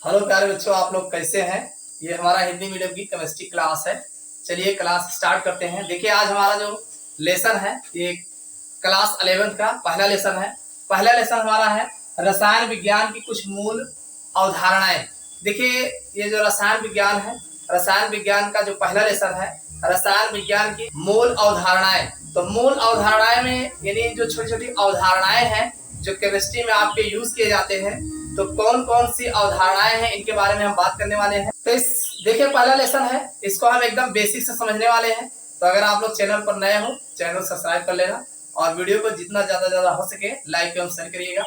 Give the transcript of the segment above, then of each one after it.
Hello प्यारे बच्चों, आप लोग कैसे हैं। ये हमारा हिंदी मीडियम की केमिस्ट्री क्लास है। चलिए क्लास स्टार्ट करते हैं। देखिए आज हमारा जो लेसन है ये क्लास 11th का पहला लेसन है। पहला लेसन हमारा है रसायन विज्ञान की कुछ मूल अवधारणाएं। देखिए ये जो रसायन विज्ञान है, रसायन विज्ञान का जो पहला लेसन है रसायन विज्ञान की मूल अवधारणाएं। तो मूल अवधारणाएं में यानी जो छोटी छोटी अवधारणाएं हैं जो केमिस्ट्री में आपके यूज किए जाते हैं, तो कौन कौन सी अवधारणाएं हैं इनके बारे में हम बात करने वाले हैं। तो इस देखिए पहला लेसन है, इसको हम एकदम बेसिक से समझने वाले हैं। तो अगर आप लोग चैनल पर नए हो चैनल सब्सक्राइब कर लेना और वीडियो को जितना ज्यादा हो सके लाइक एवं शेयर करिएगा।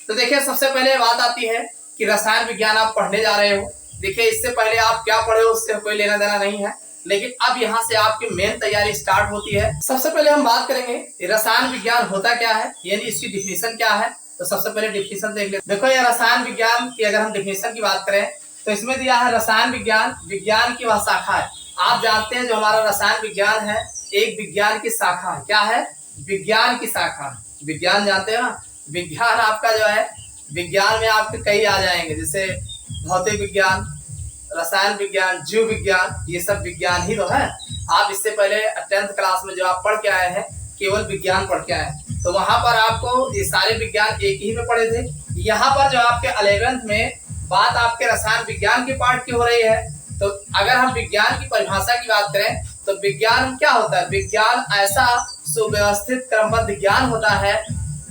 तो देखिए सबसे पहले बात आती है कि रसायन विज्ञान आप पढ़ने जा रहे हो। देखिए इससे पहले आप क्या पढ़े हो उससे कोई लेना देना नहीं है, लेकिन अब यहाँ से आपकी मेन तैयारी स्टार्ट होती है। सबसे पहले हम बात करेंगे रसायन विज्ञान होता क्या है, यानी इसकी डिफिनीशन क्या है। तो सबसे पहले डिफिनीशन देख लेते। देखो ये रसायन विज्ञान की अगर हम डिफिनीशन की बात करें तो इसमें दिया है रसायन विज्ञान विज्ञान की वह शाखा है। आप जानते हैं जो हमारा रसायन विज्ञान है एक विज्ञान की शाखा है। क्या है? विज्ञान की शाखा। विज्ञान जानते हो ना, विज्ञान आपका जो है विज्ञान में आपके कई आ जाएंगे, जैसे भौतिक विज्ञान, रसायन विज्ञान, जीव विज्ञान, ये सब विज्ञान ही तो है। आप इससे पहले 10th क्लास में जो आप पढ़ के आए हैं केवल विज्ञान पढ़ के आए, तो वहां पर आपको ये सारे विज्ञान एक ही में पढ़े थे। यहाँ पर जो आपके 11th में बात आपके रसायन विज्ञान के पार्ट की हो रही है। तो अगर हम विज्ञान की परिभाषा की बात करें तो विज्ञान क्या होता है? विज्ञान ऐसा सुव्यवस्थित क्रमबद्ध ज्ञान होता है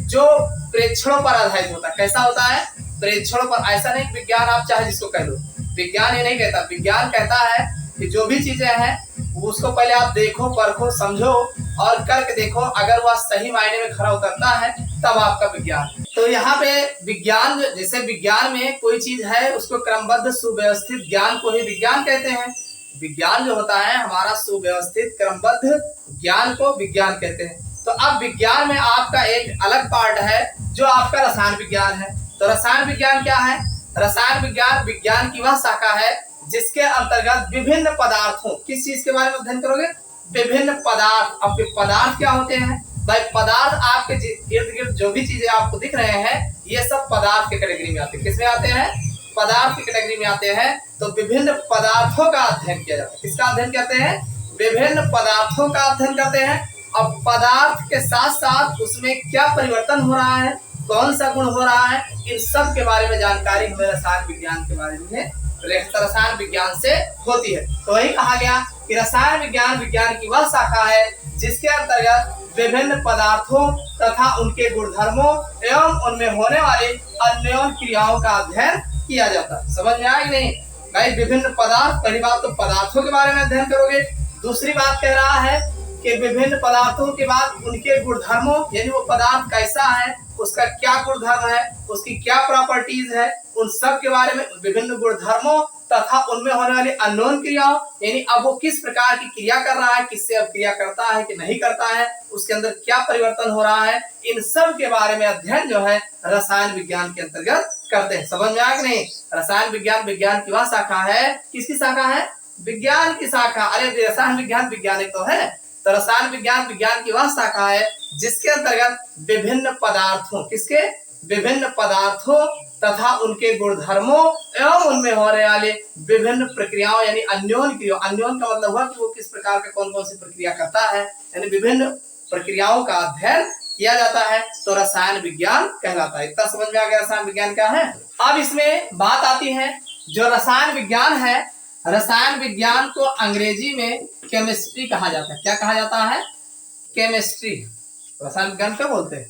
जो प्रेक्षणों पर आधारित होता है। कैसा होता है? प्रेक्षणों पर। ऐसा नहीं विज्ञान आप चाहे जिसको कह लो, विज्ञान ये नहीं कहता। विज्ञान कहता है कि जो भी चीजें हैं उसको पहले आप देखो, परखो, समझो और करके देखो, अगर वह सही मायने में खरा उतरता है तब आपका विज्ञान। तो यहाँ पे विज्ञान, जैसे विज्ञान में कोई चीज है उसको क्रमबद्ध सुव्यवस्थित ज्ञान को ही विज्ञान कहते हैं। विज्ञान जो होता है हमारा सुव्यवस्थित क्रमबद्ध ज्ञान को विज्ञान कहते हैं। तो अब विज्ञान में आपका एक अलग पार्ट है जो आपका रसायन विज्ञान है। तो रसायन विज्ञान क्या है? रसायन विज्ञान विज्ञान की वह शाखा है जिसके अंतर्गत विभिन्न पदार्थों, किस चीज के बारे में अध्ययन करोगे? विभिन्न पदार्थ। अब पदार्थ क्या होते हैं भाई? पदार्थ आपके इर्द गिर्द जो भी चीजें आपको दिख रहे हैं ये सब पदार्थ के कैटेगरी में आते हैं। किसमें आते हैं? पदार्थ की कैटेगरी में आते हैं। तो विभिन्न पदार्थों का अध्ययन किया जाता है। किसका अध्ययन करते हैं? विभिन्न पदार्थों का अध्ययन करते हैं। अब पदार्थ के साथ साथ उसमें क्या परिवर्तन हो रहा है, कौन सा गुण हो रहा है, इन सब के बारे में जानकारी हमें रसायन विज्ञान के बारे में रसायन विज्ञान से होती है। तो वही कहा गया कि रसायन विज्ञान विज्ञान की वह शाखा है जिसके अंतर्गत विभिन्न पदार्थों तथा उनके गुणधर्मों एवं उनमें होने वाली अन्योन्य क्रियाओं का अध्ययन किया जाता है। समझ में आया कि नहीं भाई? विभिन्न पदार्थ, पहली बात तो पदार्थों के बारे में अध्ययन करोगे। दूसरी बात कह रहा है कि विभिन्न पदार्थों के बाद उनके गुणधर्मों, यानी वो पदार्थ कैसा है, उसका क्या गुणधर्म है, उसकी क्या प्रॉपर्टीज है, उन सब के बारे में, विभिन्न गुणधर्मों तथा उनमें होने वाली अननोन क्रियाओं, यानी अब वो किस प्रकार की क्रिया कर रहा है, किससे अब क्रिया करता है कि नहीं करता है, उसके अंदर क्या परिवर्तन हो रहा है, इन सब के बारे में अध्ययन जो है रसायन विज्ञान के अंतर्गत करते हैं। समझ में आया कि नहीं? रसायन विज्ञान विज्ञान की वह शाखा है। किसकी शाखा है? विज्ञान की शाखा। अरे रसायन विज्ञान विज्ञान तो है। तो रसायन विज्ञान विज्ञान की वह शाखा है जिसके अंतर्गत विभिन्न पदार्थों, किसके? विभिन्न पदार्थों तथा उनके गुणधर्मों एवं उनमें होने वाले विभिन्न प्रक्रियाओं, यानी अन्योन्य क्रियाओं। अन्योन्य का मतलब हुआ कि वो किस प्रकार का कौन कौन सी प्रक्रिया करता है, यानी विभिन्न प्रक्रियाओं का अध्ययन किया जाता है। तो रसायन विज्ञान कहलाता है। इतना समझ में आ गया रसायन विज्ञान क्या है। अब इसमें बात आती है जो रसायन विज्ञान है, रसायन विज्ञान को अंग्रेजी में केमिस्ट्री कहा जाता है। क्या कहा जाता है? केमिस्ट्री। रसायन विज्ञान क्या बोलते हैं?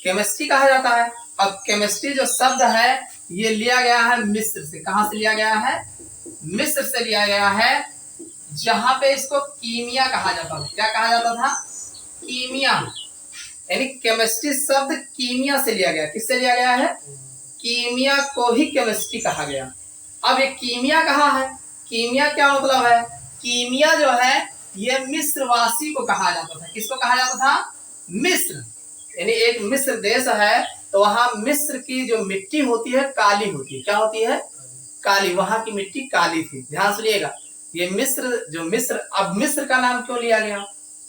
केमिस्ट्री कहा जाता है। अब केमिस्ट्री जो शब्द है ये लिया गया है मिस्र से। कहां से लिया गया है? मिस्र से लिया गया है, जहां पे इसको कीमिया कहा जाता था। क्या कहा जाता था? कीमिया। यानी केमिस्ट्री शब्द कीमिया से लिया गया। किससे लिया गया है? कीमिया को ही केमिस्ट्री कहा गया। अब ये कीमिया कहाँ है? कीमिया क्या मतलब है? कीमिया जो है ये मिस्रवासी को कहा जाता था। किसको कहा जाता था? मिस्र। यानी एक मिस्र देश है तो वहां मिस्र की जो मिट्टी होती है काली होती है। क्या होती है? काली। वहां की मिट्टी काली थी। ध्यान सुनिएगा, ये मिस्र जो मिस्र, अब मिस्र का नाम क्यों लिया गया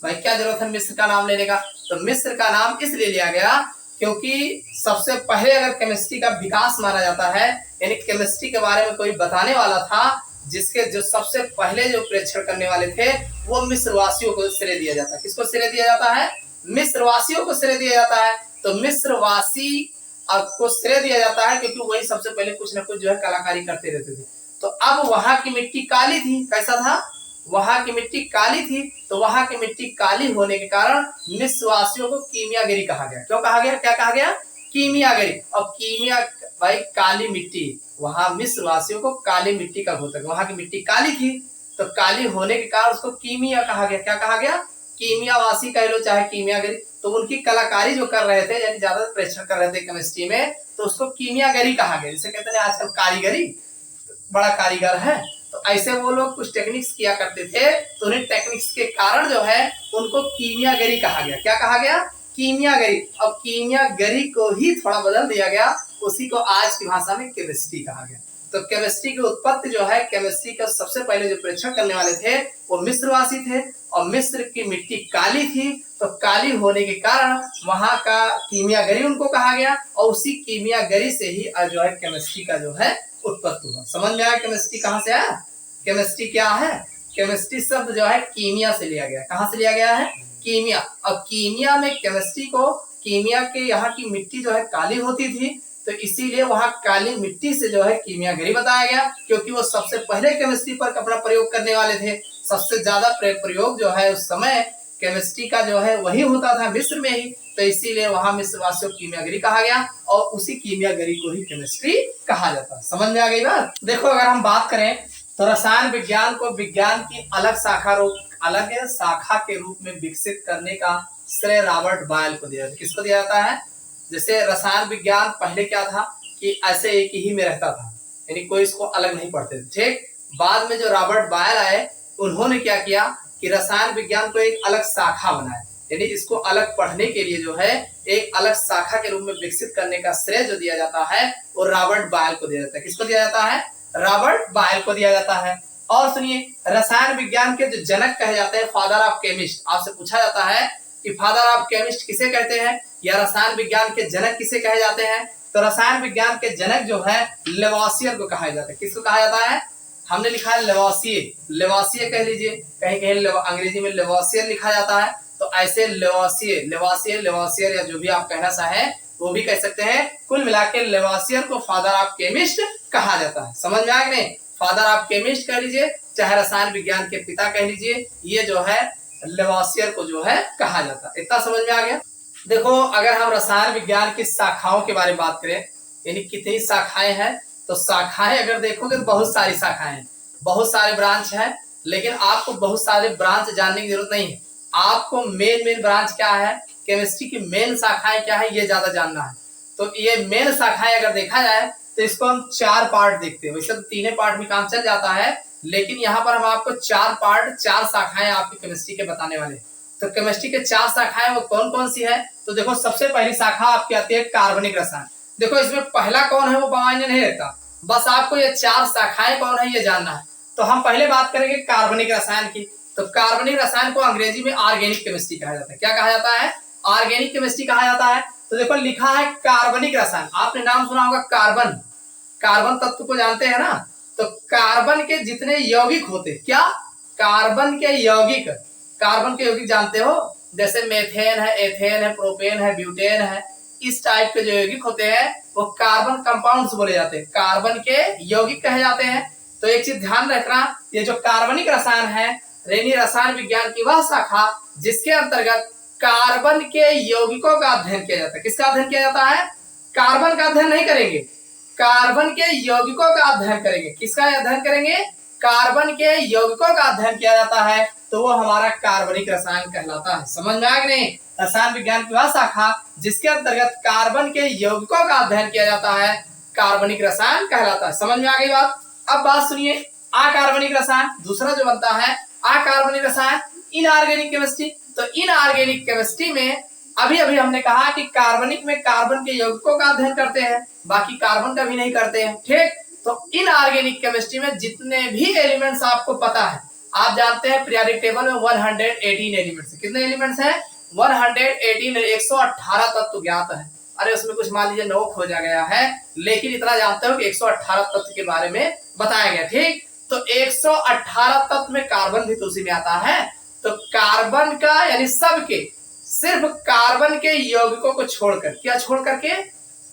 भाई? क्या जरूरत है मिस्र का नाम लेने का? तो मिस्र का नाम इसलिए लिया गया क्योंकि सबसे पहले अगर केमिस्ट्री का विकास माना जाता है, यानी केमिस्ट्री के बारे में कोई बताने वाला था, जिसके जो सबसे पहले जो प्रेक्षण करने वाले थे वो मिस्रवासियों को श्रेय दिया जाता है। किसको श्रेय दिया जाता है? मिस्रवासियों को श्रेय दिया जाता है। तो मिस्रवासी को श्रेय दिया जाता है क्योंकि वही सबसे पहले कुछ ना कुछ जो है कलाकारी करते रहते थे। तो अब वहां की मिट्टी काली थी। कैसा था? वहां की मिट्टी काली थी। तो वहां की मिट्टी काली होने के कारण मिस्रवासियों को कीमियागरी कहा गया। क्यों कहा गया? क्या कहा गया? कीमियागरी। और कीमिया भाई काली मिट्टी, वहां मिस्रवासियों को काली मिट्टी का होता है, वहां की मिट्टी काली थी, तो काली होने के कारण उसको कीमिया कहा गया। क्या कहा गया? कीमियावासी कह लो चाहे कीमियागरी। तो उनकी कलाकारी जो कर रहे थे, यानी ज्यादा प्रेक्षण कर रहे थे केमिस्ट्री में, तो उसको कीमियागरी कहा गया। जिसे कहते हैं आजकल कारीगरी, बड़ा कारीगर है। तो ऐसे वो लोग कुछ टेक्निक्स किया करते थे, तो उन्हें टेक्निक्स के कारण जो है उनको कीमियागरी कहा गया। क्या कहा गया? कीमियागरी। और कीमियागरी को ही थोड़ा बदल दिया गया, उसी को आज की भाषा में केमिस्ट्री कहा गया। तो केमिस्ट्री की उत्पत्ति जो है, केमिस्ट्री का सबसे पहले जो परीक्षण करने वाले थे वो मिस्रवासी थे, और मिस्र की मिट्टी काली थी, तो काली होने के कारण वहां का कीमियागरी उनको कहा गया, और उसी कीमियागरी से ही जो है केमिस्ट्री का जो है उत्पत्ति हुआ। समझ में आया केमिस्ट्री कहाँ से आया? केमिस्ट्री क्या है? केमिस्ट्री शब्द जो है कीमिया से लिया गया। कहाँ से लिया गया है? कीमिया। और कीमिया में केमिस्ट्री को, कीमिया के यहाँ की मिट्टी जो है काली होती थी, तो इसीलिए वहां काली मिट्टी से जो है कीमियागरी बताया गया, क्योंकि वो सबसे पहले केमिस्ट्री पर अपना प्रयोग करने वाले थे। सबसे ज्यादा प्रयोग जो है उस समय केमिस्ट्री का जो है वही होता था मिस्र में ही, तो इसीलिए वहां मिस्रवासियों को कीमियागरी कहा गया, और उसी कीमियागरी को ही केमिस्ट्री कहा जाता है। समझ में आ गई बात? देखो, अगर हम बात करें तो रसायन विज्ञान को विज्ञान की अलग शाखा के रूप में विकसित करने का श्रेय रॉबर्ट बॉयल को दिया जाता है। किसको दिया जाता है? जैसे रसायन विज्ञान पहले क्या था कि ऐसे एक ही में रहता था, यानी कोई इसको अलग नहीं पढ़ते थे। ठीक, बाद में जो रॉबर्ट बॉयल आए, उन्होंने क्या किया कि रसायन विज्ञान को एक अलग शाखा बनाया, यानी इसको अलग पढ़ने के लिए जो है एक अलग शाखा के रूप में विकसित करने का श्रेय जो दिया जाता है वो रॉबर्ट बॉयल को दिया जाता है। किसको दिया जाता है? रॉबर्ट बॉयल को दिया जाता है। और सुनिए, रसायन विज्ञान के जो जनक कहे जाते हैं, फादर ऑफ केमिस्ट, आपसे पूछा जाता है कि फादर ऑफ केमिस्ट किसे कहते हैं, या रसायन विज्ञान के जनक किसे कहे जाते हैं? तो रसायन विज्ञान के जनक जो है लेवोसियर को कहा जाता है। किसको कहा जाता है? हमने लिखा है लेवोसियर, लेवोसियर कह लीजिए, कहीं कहीं अंग्रेजी में लेवोसियर लिखा जाता है, तो ऐसे लेवोसियर या जो भी आप कहना चाहे वो भी कह सकते हैं। कुल मिला के लेवोसियर को फादर ऑफ केमिस्ट कहा जाता है। समझ में आ गए? फादर ऑफ केमिस्ट कह लीजिए, चाहे रसायन विज्ञान के पिता कह लीजिए, ये जो है लेवोसियर को जो है कहा जाता है। इतना समझ में आ गया? देखो, अगर हम रसायन विज्ञान की शाखाओं के बारे में बात करें, यानी कितनी शाखाएं हैं, तो शाखाएं अगर देखोगे तो बहुत सारी शाखाएं हैं, बहुत सारे ब्रांच हैं, लेकिन आपको बहुत सारे ब्रांच जानने की जरूरत नहीं है। आपको मेन ब्रांच क्या है, केमिस्ट्री की मेन शाखाएं क्या है, ये ज्यादा जानना है। तो ये मेन शाखाएं अगर देखा जाए तो इसको हम 4 पार्ट देखते हैं। वैसे तो 3 पार्ट में काम चल जाता है, लेकिन यहाँ पर हम आपको 4 शाखाएं आपकी केमिस्ट्री के बताने वाले हैं। तो केमिस्ट्री के 4 शाखाएं वो कौन कौन सी है? तो देखो, सबसे पहली शाखा आपकी आती है कार्बनिक रसायन। देखो, इसमें पहला कौन है वो मायने नहीं रहता, बस आपको ये 4 शाखाएं कौन है ये जानना है। तो हम पहले बात करेंगे कार्बनिक रसायन की। तो कार्बनिक रसायन को अंग्रेजी में ऑर्गेनिक केमिस्ट्री कहा जाता है। क्या कहा जाता है? ऑर्गेनिक केमिस्ट्री कहा जाता है। तो देखो, लिखा है कार्बनिक रसायन, आपने नाम सुना होगा कार्बन, कार्बन तत्व को जानते हैं ना। तो कार्बन के जितने यौगिक होते, क्या कार्बन के यौगिक, कार्बन के यौगिक जानते हो, जैसे मेथेन है, एथेन है, प्रोपेन है, ब्यूटेन है, इस टाइप के जो यौगिक होते हैं वो कार्बन कंपाउंड्स बोले जाते हैं, कार्बन के यौगिक कहे जाते हैं। तो एक चीज ध्यान रखना, ये जो कार्बनिक रसायन है, यानी रसायन विज्ञान की वह शाखा जिसके अंतर्गत कार्बन के यौगिकों का अध्ययन किया जाता है। किसका अध्ययन किया जाता है? कार्बन का अध्ययन नहीं करेंगे, कार्बन के यौगिकों का अध्ययन करेंगे। किसका अध्ययन करेंगे? कार्बन के यौगिकों का अध्ययन किया जाता है, तो वो हमारा कार्बनिक रसायन कहलाता है। समझ में आ गया नहीं? रसायन विज्ञान की वह शाखा जिसके अंतर्गत कार्बन के यौगिकों का अध्ययन किया जाता है, कार्बनिक रसायन कहलाता है। समझ में आ गई बात? अब बात सुनिए, अकार्बनिक रसायन दूसरा जो बनता है, अकार्बनिक रसायन इनऑर्गेनिक केमिस्ट्री। तो इनऑर्गेनिक केमिस्ट्री में अभी हमने कहा कि कार्बनिक में कार्बन के यौगिकों का अध्ययन करते हैं, बाकी कार्बन का भी नहीं करते हैं। ठीक, तो इनऑर्गेनिक केमिस्ट्री में जितने भी एलिमेंट्स आपको पता है, आप जानते हैं पीरियोडिक टेबल में 118 एलिमेंट्स, कितने एलिमेंट्स हैं? 118, 118 तत्व ज्ञात है। अरे उसमें कुछ मान लीजिए 9 खोजा गया है, लेकिन इतना जानते हो कि 118 तत्व के बारे में बताया गया। ठीक, तो 118 तत्व में कार्बन भी तो उसी में आता है। तो कार्बन का यानी सबके, सिर्फ कार्बन के यौगिकों को छोड़कर, क्या छोड़ करके,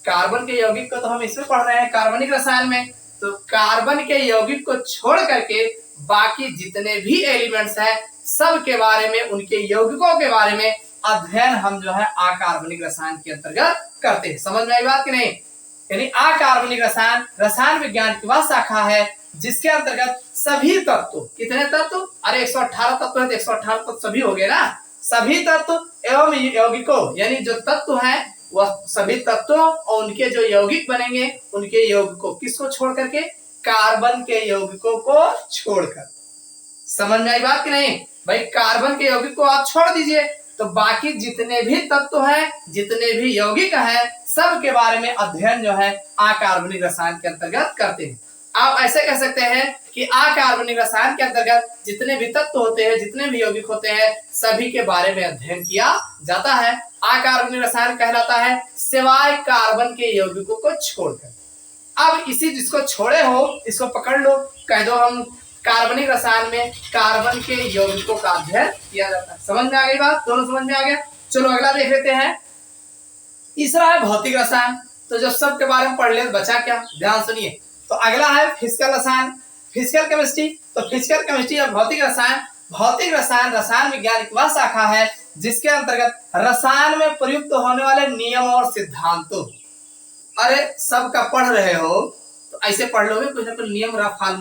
कार्बन के यौगिक को तो हम इसमें पढ़ रहे हैं कार्बनिक रसायन में, तो कार्बन के यौगिक को छोड़ करके बाकी जितने भी एलिमेंट्स हैं सब के बारे में, उनके यौगिकों के बारे में अध्ययन हम जो है अकार्बनिक रसायन के अंतर्गत करते हैं। समझ में आई बात कि नहीं? यानी अकार्बनिक रसायन रसायन विज्ञान की वह शाखा है जिसके अंतर्गत सभी तत्व, कितने तत्व, अरे 118 तत्व है तो 118 तत्व सभी हो गए ना, सभी तत्व एवं यौगिकों, यानी जो तत्व हैं वह सभी तत्वों और उनके जो यौगिक बनेंगे उनके यौगिकों, किसको छोड़ करके, कार्बन के यौगिकों को छोड़कर। समझ में आई बात कि नहीं? भाई कार्बन के यौगिक को आप छोड़ दीजिए तो बाकी जितने भी तत्व हैं, जितने भी यौगिक हैं, सब के बारे में अध्ययन जो है अकार्बनिक रसायन के अंतर्गत करते हैं। आप ऐसे कह सकते हैं कि अकार्बनिक रसायन के अंतर्गत जितने भी तत्व होते हैं, जितने भी यौगिक होते हैं, सभी के बारे में अध्ययन किया जाता है। अकार्बनिक रसायन कहलाता है सिवाय कार्बन के यौगिकों को छोड़कर। अब इसी जिसको छोड़े हो इसको पकड़ लो, कह दो हम कार्बनिक रसायन में कार्बन के यौगिकों का अध्ययन किया जाता है। समझ में आ गई बात? दोनों समझ में आ गया? चलो अगला देख लेते हैं। तीसरा है भौतिक रसायन। तो जब सब के बारे में पढ़ ले तो बचा क्या, ध्यान सुनिए। तो अगला है फिजिकल रसायन, फिजिकल केमिस्ट्री। तो फिजिकल केमिस्ट्री और भौतिक रसायन, भौतिक रसायन रसायन विज्ञान की वह शाखा है जिसके अंतर्गत रसायन में प्रयुक्त होने वाले नियम और सिद्धांतों, अरे सबका पढ़ रहे हो तो ऐसे पढ़ लोगे, कुछ ना कुछ नियम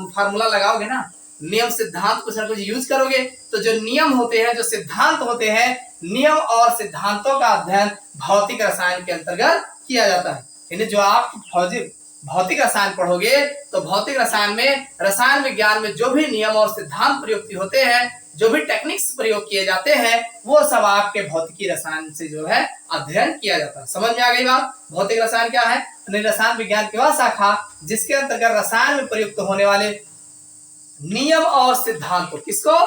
फार्मूला लगाओगे ना, नियम सिद्धांत कुछ ना कुछ यूज करोगे, तो जो नियम होते हैं, जो सिद्धांत होते हैं, नियम और सिद्धांतों का अध्ययन भौतिक रसायन के अंतर्गत किया जाता है। यानी जो आप भौतिक रसायन पढ़ोगे तो भौतिक रसायन में, रसायन विज्ञान में जो भी नियम और सिद्धांत प्रयुक्त होते हैं, जो भी टेक्निक्स प्रयोग किए जाते हैं, वो सब आपके भौतिकी रसायन से जो है अध्ययन किया जाता है। समझ में आ गई बात? भौतिक रसायन क्या है? रसायन विज्ञान की वह शाखा जिसके अंतर्गत रसायन में प्रयुक्त होने वाले नियम और सिद्धांतों, किसको,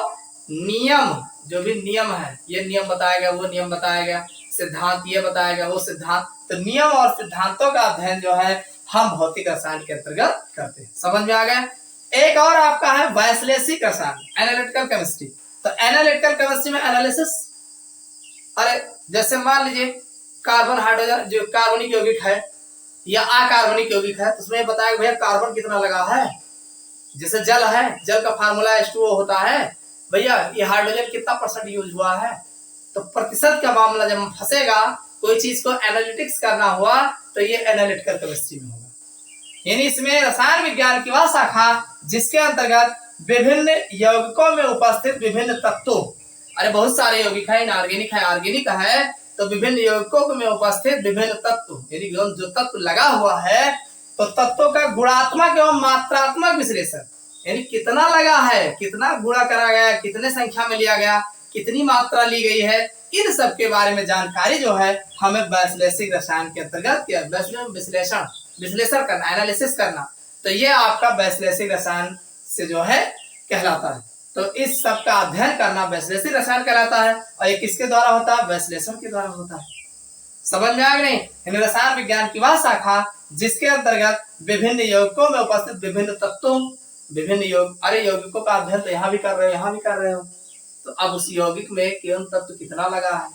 नियम, जो भी नियम है, ये नियम बताया गया, वो नियम बताया गया, सिद्धांत ये बताया गया, वो सिद्धांत, तो नियम और सिद्धांतों का अध्ययन जो है हम भौतिक रसायन के अंतर्गत करते हैं। समझ में आ गया? एक और आपका है वैश्लेषिक रसायन, एनालिटिकल केमिस्ट्री। तो एनालिटिकल केमिस्ट्री में एनालिसिस, अरे जैसे मान लीजिए कार्बन, हाइड्रोजन, जो कार्बनिक यौगिक है या अकार्बनिक यौगिक है, तो उसमें बताया भैया कार्बन कितना लगा है। जैसे जल है, जल का फार्मूला H2O होता है, भैया ये हाइड्रोजन कितना % यूज हुआ है। तो प्रतिशत का मामला जब फंसेगा, कोई चीज को एनालिटिक्स करना हुआ तो ये एनालिटिकल केमिस्ट्री में होगा। यानी इसमें रसायन विज्ञान की वह शाखा जिसके अंतर्गत विभिन्न यौगिकों में उपस्थित विभिन्न तत्वों, अरे बहुत सारे यौगिक है, इनऑर्गेनिक है, ऑर्गेनिक है, तो विभिन्न यौगिकों में उपस्थित विभिन्न तत्व, यानी जो तत्व लगा हुआ है, तो तत्वों का गुणात्मक एवं मात्रात्मक विश्लेषण, यानी कितना लगा है, कितना गुणा करा गया, कितने संख्या में लिया गया, कितनी मात्रा ली गई है, इन सब के बारे में जानकारी जो है हमें वैश्लेषिक रसायन के अंतर्गत विश्लेषण करना, एनालिसिस करना, तो ये आपका वैश्लेषिक रसायन से जो है कहलाता है। तो इस सब का अध्ययन करना वैश्लेषिक रसायन कहलाता है। और ये किसके द्वारा होता है? वैश्लेषण के द्वारा होता है। समझ में आ गया नहीं? रसायन विज्ञान की वह शाखा जिसके अंतर्गत विभिन्न यौगिकों में उपस्थित विभिन्न तत्वों, विभिन्न यौगिकों का अध्ययन तो यहाँ भी कर रहे हो, यहाँ भी कर रहे हो, तो अब उस यौगिक में केवल तत्व कितना लगा है,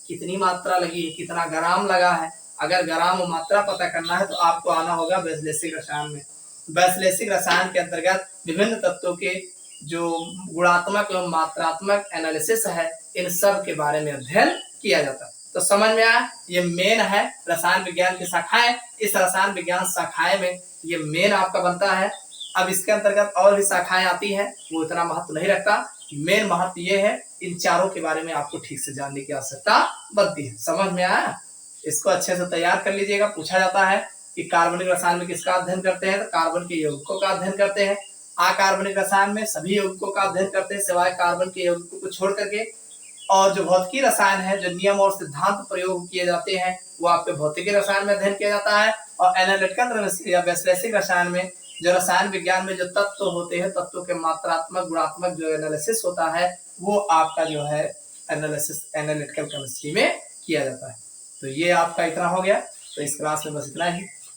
कितनी मात्रा लगी है, कितना ग्राम लगा है, अगर ग्राम और मात्रा पता करना है तो आपको आना होगा वैश्लेषिक रसायन में। वैश्लेषिक रसायन के अंतर्गत विभिन्न तत्वों के जो गुणात्मक एवं मात्रात्मक एनालिसिस है, इन सब के बारे में अध्ययन किया जाता है। तो समझ में आया, ये मेन है रसायन विज्ञान की शाखाएं। इस रसायन विज्ञान शाखाएं में ये मेन आपका बनता है। अब इसके अंतर्गत और भी शाखाएं आती हैं, वो इतना महत्व नहीं रखता। मेन महत्व ये है, इन चारों के बारे में आपको ठीक से जानने की आवश्यकता बनती है। समझ में आया? इसको अच्छे से तैयार कर लीजिएगा। पूछा जाता है कि कार्बनिक रसायन में किसका अध्ययन करते हैं, तो कार्बन के यौगिकों का अध्ययन करते हैं। अकार्बनिक रसायन में सभी यौगिकों का अध्ययन करते हैं सिवाय कार्बन के यौगिकों को छोड़ करके। और जो भौतिकी रसायन है, जो नियम और सिद्धांत प्रयोग किए जाते हैं, वो आपके भौतिकी रसायन में अध्ययन किया जाता है। और एनालिटिकल या वैश्लेषिक रसायन में, जो रसायन विज्ञान में जो तत्व होते हैं, तत्वों के मात्रात्मक गुणात्मक जो एनालिसिस होता है, वो आपका जो है एनालिटिकल केमिस्ट्री में किया जाता है। तो ये आपका इतना हो गया। तो इस क्लास में बस इतना ही।